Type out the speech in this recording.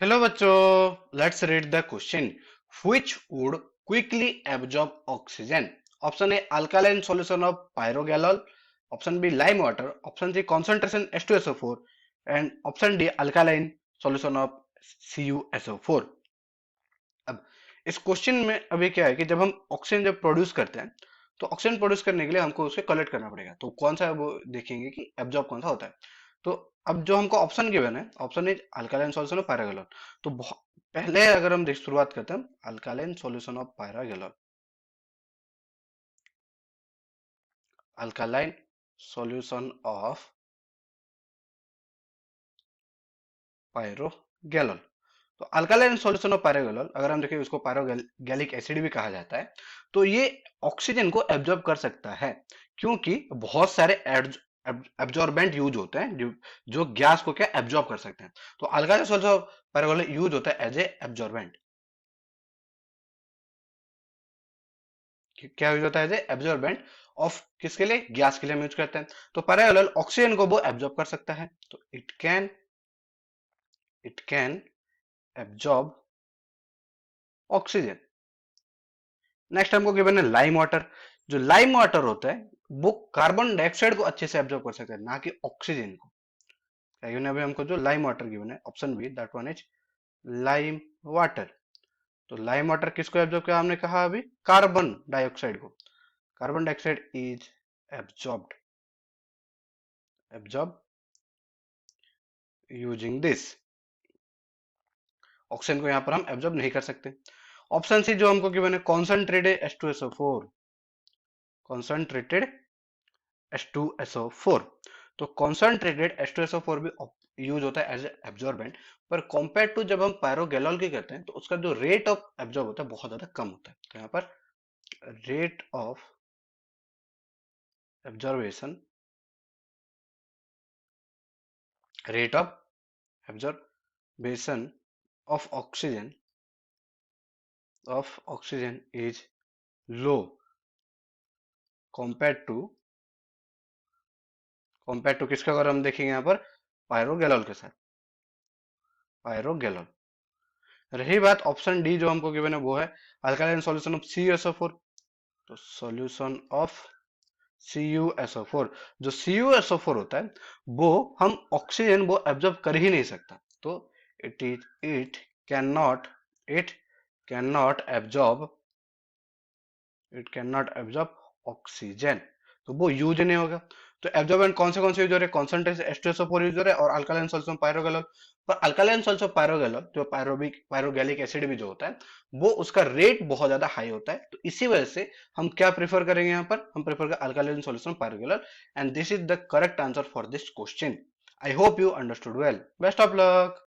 Hello बच्चों, let's read the question. Which would quickly absorb oxygen? Option A alkaline solution of pyrogallol, option B lime water, option C concentration H2SO4 and option D alkaline solution of CuSO4। अब इस question में अभी क्या है कि जब हम oxygen जब प्रोड्यूस करते हैं तो ऑक्सीजन प्रोड्यूस करने के लिए हमको उसे कलेक्ट करना पड़ेगा। तो कौन सा है वो देखेंगे कि एब्जॉर्ब कौन सा होता है। तो अब जो हमको ऑप्शन गिवन है, option is alkaline solution of pyrogallol. तो पहले अगर हम शुरुआत करते हैं alkaline solution of pyrogallol, alkaline solution of pyrogallol. तो अल्कालाइन सॉल्यूशन ऑफ पायरोगैलॉल अगर हम देखें उसको पायरोगैलिक एसिड भी कहा जाता है। तो ये ऑक्सीजन को एब्जॉर्ब कर सकता है क्योंकि बहुत सारे एब्जॉर्बेंट यूज होते हैं जो गैस को क्या एब्जॉर्ब कर सकते हैं। तो अल्कालाइन सॉल्यूशन ऑफ पायरोगैलॉल यूज होता है एज ए एब्जॉर्बेंट। क्या यूज होता है एज ए एब्जॉर्बेंट ऑफ किसके लिए? गैस के लिए हम यूज करते हैं। तो पायरोगैलॉल ऑक्सीजन को वो एब्जॉर्ब कर सकता है। तो it can absorb oxygen. Next हमको गिवन है लाइम वाटर। जो लाइम वाटर होता है वो कार्बन डाइऑक्साइड को अच्छे से एब्जॉर्ब कर सकता है, ना कि ऑक्सीजन को। गिवन है अभी हमको जो लाइम वाटर गिवन है, option B that one is lime water. तो लाइम वाटर किसको एब्जॉर्ब किया? हमने कहा अभी कार्बन डाइऑक्साइड को। Carbon dioxide is absorb using this. Oxygen को यहां पर हम एब्जॉर्ब नहीं कर सकते। ऑप्शन सी जो हमको गिवन है कॉन्सेंट्रेटेड H2SO4, कॉन्सेंट्रेटेड H2SO4। तो कॉन्सेंट्रेटेड H2SO4 भी यूज होता है एज एब्जॉर्बेंट, पर कंपेयर टू जब हम पायरोगैलॉल की करते हैं तो उसका जो रेट ऑफ एब्जॉर्ब होता है बहुत ज्यादा कम होता है। तो यहाँ पर rate of absorbation, rate of absorbation of oxygen is low compare to किसका? अगर हम देखेंगे यहाँ पर पायरोगैलॉल के साथ, पायरोगैलॉल। रही बात ऑप्शन डी जो हमको गिवन है वो है अल्कालाइन सॉल्यूशन ऑफ CuSO4। तो सॉल्यूशन ऑफ CuSO4, जो CuSO4 होता है वो हम ऑक्सीजन वो एब्जॉर्ब कर ही नहीं सकता। तो it can not it can not absorb it can not absorb oxygen. तो वो यूज नहीं होगा। तो एब्जॉर्बेंट कौन से यूज हो रहे हैं? कॉन्सेंट्रेशन H2SO4 यूज हो रहा है और अल्कालाइन सॉल्यूशन पायरोगैलॉल। पर अल्कालाइन सॉल्यूशन पायरोगैलॉल जो पायरोगैलिक एसिड भी जो होता है वो उसका रेट बहुत ज्यादा हाई होता है। तो इसी वजह से हम क्या प्रेफर करेंगे? यहाँ पर हम प्रेफर करेंगे alkaline solution pyrogallol. And this is the correct answer for this question. I hope you understood well. Best of luck.